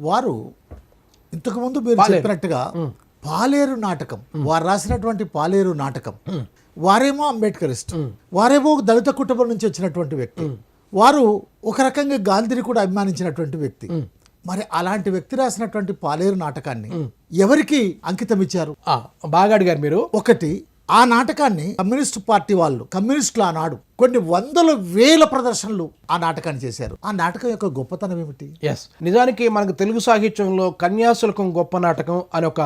వారు ఇంతకుముందు మీరు చెప్పినట్టుగా పాలేరు నాటకం, వారు రాసినటువంటి పాలేరు నాటకం, వారేమో అంబేద్కరిస్ట్, వారేమో దళిత కుటుంబం నుంచి వచ్చినటువంటి వ్యక్తి, వారు ఒక రకంగా గాంధీని కూడా అభిమానించినటువంటి వ్యక్తి. మరి అలాంటి వ్యక్తి రాసినటువంటి పాలేరు నాటకాన్ని ఎవరికి అంకితం ఇచ్చారు? బాగా అడిగారు మీరు. ఒకటి, ఆ నాటకాన్ని కమ్యూనిస్ట్ పార్టీ వాళ్ళు, కమ్యూనిస్టులు ఆనాడు కొన్ని వందల వేల ప్రదర్శనలు ఆ నాటకాన్ని చేశారు. ఆ నాటకం యొక్క గొప్పతనం ఏమిటి? నిజానికి మనకు తెలుగు సాహిత్యంలో కన్యాశుల్కం గొప్ప నాటకం అని ఒక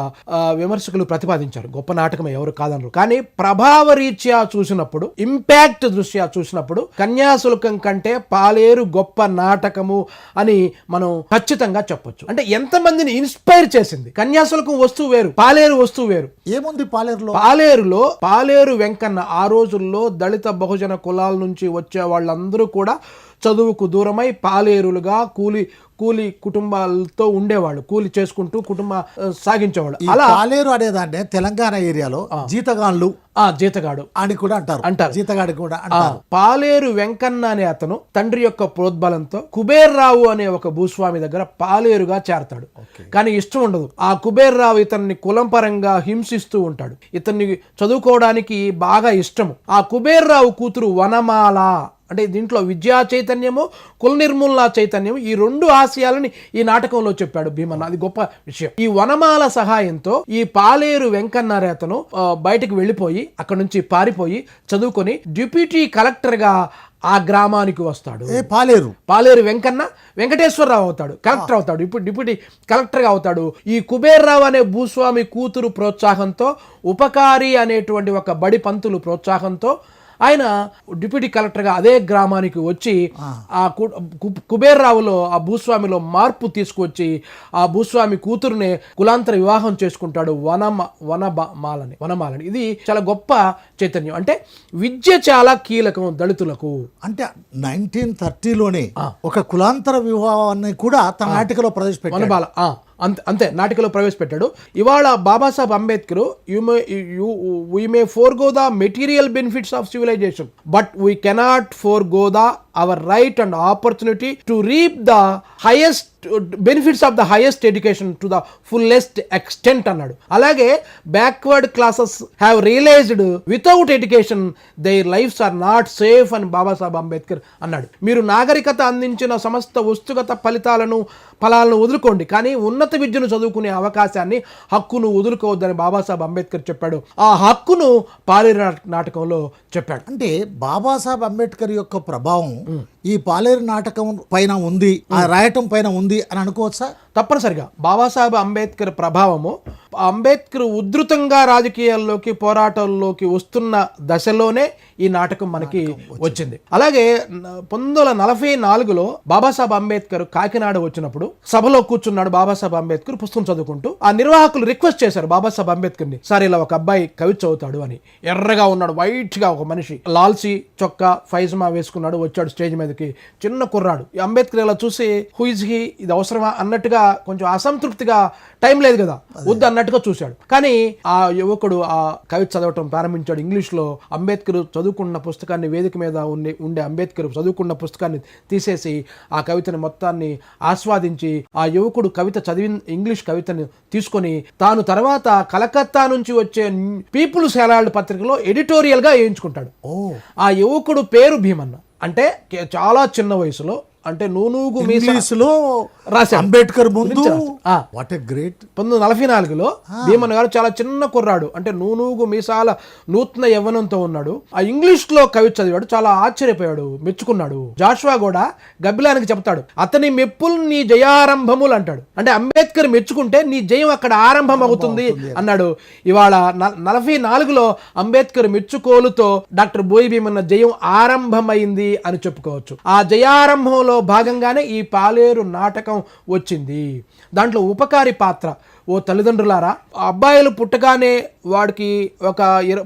విమర్శకులు ప్రతిపాదించారు. గొప్ప నాటకం ఎవరు కాదనరు. కానీ ప్రభావ రీత్యా చూసినప్పుడు, ఇంపాక్ట్ దృష్ట్యా చూసినప్పుడు కన్యాశుల్కం కంటే పాలేరు గొప్ప నాటకము అని మనం ఖచ్చితంగా చెప్పొచ్చు. అంటే ఎంతమందిని ఇన్స్పైర్ చేసింది. కన్యాశుల్కం వస్తువు వేరు, పాలేరు వస్తువు వేరు. ఏముంది పాలేరులో? పాలేరు వెంకన్న ఆ రోజుల్లో దళిత బహుజన కులాల నుంచి వచ్చే వాళ్ళందరూ కూడా చదువుకు దూరమై పాలేరులుగా కూలి కుటుంబాలతో ఉండేవాళ్ళు, కూలి చేసుకుంటూ సాగించేవాళ్ళు. అలా పాలేరు అనేదాన్ని తెలంగాణ ఏరియాలో జీతగాడు అని కూడా అంటారు. జీతగాడు కూడా అంటారు. పాలేరు వెంకన్న అనే అతను తండ్రి యొక్క ప్రోద్బలంతో కుబేర్రావు అనే ఒక భూస్వామి దగ్గర పాలేరుగా చేరతాడు. కానీ ఇష్టం ఉండదు. ఆ కుబేర్రావు ఇతన్ని కులం పరంగా హింసిస్తూ ఉంటాడు. ఇతన్ని చదువుకోవడానికి బాగా ఇష్టము. ఆ కుబేర్రావు కూతురు వనమాల, అంటే దీంట్లో విద్యా చైతన్యము, కుల నిర్మూలన చైతన్యము, ఈ రెండు ఆశయాలని ఈ నాటకంలో చెప్పాడు భీమన్న. అది గొప్ప విషయం. ఈ వనమాల సహాయంతో ఈ పాలేరు వెంకన్న రేతను బయటకు వెళ్ళిపోయి అక్కడ నుంచి పారిపోయి చదువుకొని డిప్యూటీ కలెక్టర్ గా ఆ గ్రామానికి వస్తాడు. పాలేరు వెంకన్న వెంకటేశ్వరరావు అవుతాడు, కలెక్టర్ అవుతాడు. ఇప్పుడు డిప్యూటీ కలెక్టర్గా అవుతాడు. ఈ కుబేర్రావు అనే భూస్వామి కూతురు ప్రోత్సాహంతో, ఉపకారి అనేటువంటి ఒక బడి పంతులు ప్రోత్సాహంతో ఆయన డిప్యూటీ కలెక్టర్గా అదే గ్రామానికి వచ్చి ఆ కుబేర్రావులో, ఆ మార్పు తీసుకొచ్చి ఆ భూస్వామి కూతురునే కులాంతర వివాహం చేసుకుంటాడు, వనమాలని. ఇది చాలా గొప్ప చైతన్యం. అంటే విద్య చాలా కీలకం దళితులకు. అంటే 1930లోనే ఒక కులాంతర వివాహాన్ని కూడా తన నాటికలో ప్రవేశపెట్టాడు. అంతే నాటికలో ప్రవేశపెట్టాడు. ఇవాళ Babasaheb Ambedkar we may forego the material benefits of civilization, but we cannot forego our right and opportunity to reap the highest benefits of the highest education to the fullest extent అన్నాడు. అలాగే backward classes have realised without education their lives are not safe అని బాబాసాహెబ్ అంబేద్కర్ అన్నాడు. మీరు నాగరికత అందించిన సమస్త వస్తుగత ఫలాలను వదులుకోండి, కానీ ఉన్నత విద్యను చదువుకునే అవకాశాన్ని, హక్కును వదులుకోవద్దని బాబాసాహెబ్ అంబేద్కర్ చెప్పాడు. ఆ హక్కును పాలేరు నాటకంలో చెప్పాడు. అంటే బాబాసాహెబ్ అంబేద్కర్ యొక్క ప్రభావం ఈ పాలేరు నాటకం పైన ఉంది, ఆ రాయటం పైన ఉంది అని అనుకోవచ్చా? తప్పనిసరిగా బాబాసాహెబ్ అంబేద్కర్ ప్రభావము, అంబేద్కర్ ఉధృతంగా రాజకీయాల్లోకి, పోరాటాల్లోకి వస్తున్న దశలోనే ఈ నాటకం మనకి వచ్చింది. అలాగే 1944లో బాబాసాహెబ్ అంబేద్కర్ కాకినాడ వచ్చినప్పుడు సభలో కూర్చున్నాడు. బాబాసాహెబ్ అంబేద్కర్ పుస్తకం చదువుకుంటూ ఆ నిర్వాహకులు రిక్వెస్ట్ చేశారు బాబాసాహెబ్ అంబేద్కర్ని, సార్ ఇలా ఒక అబ్బాయి కవిత చదువుతాడు అని. ఎర్రగా ఉన్నాడు, వైట్ గా ఒక మనిషి, లాల్సీ చొక్కా ఫైజమా వేసుకున్నాడు, వచ్చాడు స్టేజ్ మీదకి. చిన్న కుర్రాడు. అంబేద్కర్ ఇలా చూసి హూ ఇస్ హీ, ఇది అవసరమా అన్నట్టుగా, కొంచెం అసంతృప్తిగా, టైం లేదు కదా, వద్దు అన్నట్టుగా చూశాడు. కానీ ఆ యువకుడు ఆ కవిత చదవటం ప్రారంభించాడు ఇంగ్లీష్లో. అంబేద్కర్ చదువుకున్న పుస్తకాన్ని, వేదిక మీద ఉండే అంబేద్కర్ చదువుకున్న పుస్తకాన్ని తీసేసి ఆ కవితని మొత్తాన్ని ఆస్వాదించి, ఆ యువకుడు కవిత ఇంగ్లీష్ కవితని తీసుకొని తాను తర్వాత కలకత్తా నుంచి వచ్చే పీపుల్స్ హెరాల్డ్ పత్రికలో ఎడిటోరియల్ గా వేయించుకుంటాడు. ఆ యువకుడు పేరు భీమన్న. అంటే చాలా చిన్న వయసులో, అంటే నూనూగు మీసాలో రాశాడు అంబేద్కర్ ముందు. What a great. 1944లో భీమన్న గారు చాలా చిన్న కుర్రాడు, అంటే నూనూగు మీసాల నూతన యవ్వనంతో ఉన్నాడు. ఆ ఇంగ్లీష్ లో కవిత చదివాడు, చాలా ఆశ్చర్యపోయాడు, మెచ్చుకున్నాడు. జాషువా కూడా గబ్బిలానికి చెప్తాడు, అతని మెప్పులు నీ జయారంభములు అంటాడు. అంటే అంబేద్కర్ మెచ్చుకుంటే నీ జయం అక్కడ ఆరంభం అవుతుంది అన్నాడు. ఇవాళ 44లో అంబేద్కర్ మెచ్చుకోలుతో డాక్టర్ బోయి భీమన్న జయం ఆరంభమైంది అని చెప్పుకోవచ్చు. ఆ జయారంభంలో భాగంగానే ఈ పాలేరు నాటకం వచ్చింది. దాంట్లో ఉపకారి పాత్ర, ఓ తల్లిదండ్రులారా, అబ్బాయిలు పుట్టగానే వాడికి ఒక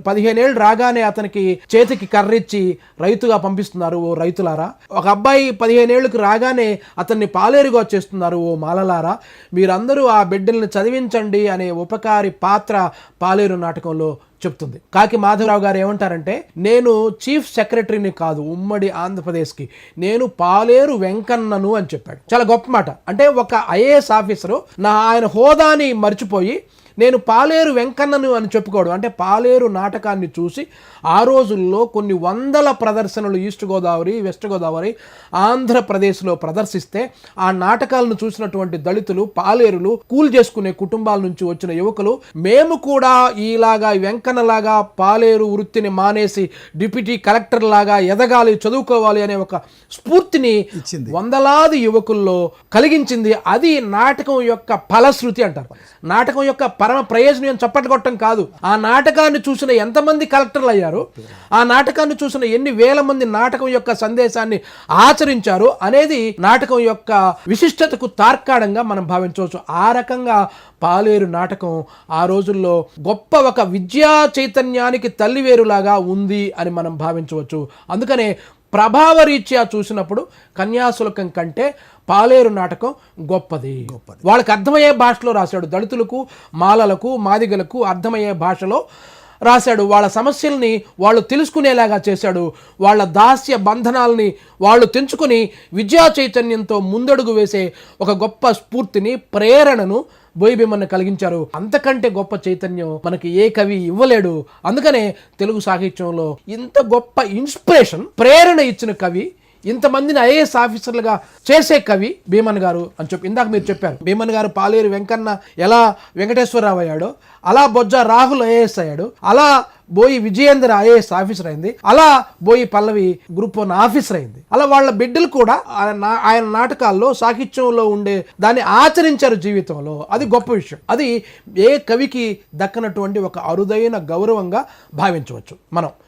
15 ఏళ్ళు రాగానే అతనికి చేతికి కర్రిచ్చి రైతుగా పంపిస్తున్నారు ఓ రైతులారా. ఒక అబ్బాయి 15 ఏళ్ళకి రాగానే అతన్ని పాలేరుగా చేస్తున్నారు ఓ మాలలారా. మీరందరూ ఆ బిడ్డల్ని చదివించండి అనే ఉపకారి పాత్ర పాలేరు నాటకంలో చెప్తుంది. కాకి మాధవరావు గారు ఏమంటారంటే, నేను చీఫ్ సెక్రటరీని కాదు ఉమ్మడి ఆంధ్రప్రదేశ్కి, నేను పాలేరు వెంకన్నను అని చెప్పాడు. చాలా గొప్ప మాట. అంటే ఒక ఐఏఎస్ ఆఫీసరు ఆయన హోదాని మర్చిపోయి నేను పాలేరు వెంకన్నను అని చెప్పుకోవడం. అంటే పాలేరు నాటకాన్ని చూసి ఆ రోజుల్లో కొన్ని వందల ప్రదర్శనలు ఈస్ట్ గోదావరి, వెస్ట్ గోదావరి, ఆంధ్రప్రదేశ్లో ప్రదర్శిస్తే ఆ నాటకాలను చూసినటువంటి దళితులు, పాలేరులు, కూలి చేసుకునే కుటుంబాల నుంచి వచ్చిన యువకులు, మేము కూడా ఇలాగా వెంకన్నలాగా పాలేరు వృత్తిని మానేసి డిప్యూటీ కలెక్టర్ లాగా ఎదగాలి, చదువుకోవాలి అనే ఒక స్ఫూర్తిని వందలాది యువకుల్లో కలిగించింది. అది నాటకం యొక్క ఫలశ్రుతి అంటారు. నాటకం యొక్క పరమ ప్రయోజనం చప్పట్లు కొట్టడం కాదు. ఆ నాటకాన్ని చూసిన ఎంతమంది కలెక్టర్లు అయ్యారు, ఆ నాటకాన్ని చూసిన ఎన్ని వేల మంది నాటకం యొక్క సందేశాన్ని ఆచరించారు అనేది నాటకం యొక్క విశిష్టతకు తార్కాణంగా మనం భావించవచ్చు. ఆ రకంగా పాలేరు నాటకం ఆ రోజుల్లో గొప్ప ఒక విద్యా చైతన్యానికి తల్లివేరులాగా ఉంది అని మనం భావించవచ్చు. అందుకనే ప్రభావరీత్యా చూసినప్పుడు కన్యాశుల్కం కంటే పాలేరు నాటకం గొప్పది. వాళ్ళకి అర్థమయ్యే భాషలో రాశాడు. దళితులకు, మాలలకు, మాదిగలకు అర్థమయ్యే భాషలో రాశాడు. వాళ్ళ సమస్యల్ని వాళ్ళు తెలుసుకునేలాగా చేశాడు. వాళ్ళ దాస్య బంధనాల్ని వాళ్ళు తెంచుకుని విద్యా చైతన్యంతో ముందడుగు వేసే ఒక గొప్ప స్ఫూర్తిని, ప్రేరణను బోయి భీమన్న కలిగించారు. అంతకంటే గొప్ప చైతన్యం మనకి ఏ కవి ఇవ్వలేడు. అందుకనే తెలుగు సాహిత్యంలో ఇంత గొప్ప ఇన్స్పిరేషన్, ప్రేరణ ఇచ్చిన కవి, ఇంతమందిని ఐఏఎస్ ఆఫీసర్లుగా చేసే కవి భీమన్ గారు అని చెప్పి ఇందాక మీరు చెప్పారు. భీమన్ గారు పాలేరు వెంకన్న ఎలా వెంకటేశ్వరరావు అయ్యాడో, అలా బొజ్జ రాహుల్ ఐఏఎస్ అయ్యాడు, అలా బోయి విజయేంద్ర ఐఏఎస్ ఆఫీసర్ అయింది, అలా బోయి పల్లవి గ్రూప్ 1 ఆఫీసర్ అయింది. అలా వాళ్ళ బిడ్డలు కూడా ఆయన నాటకాల్లో, సాహిత్యంలో ఉండే దాన్ని ఆచరించారు జీవితంలో. అది గొప్ప విషయం. అది ఏ కవికి దక్కనటువంటి ఒక అరుదైన గౌరవంగా భావించవచ్చు మనం.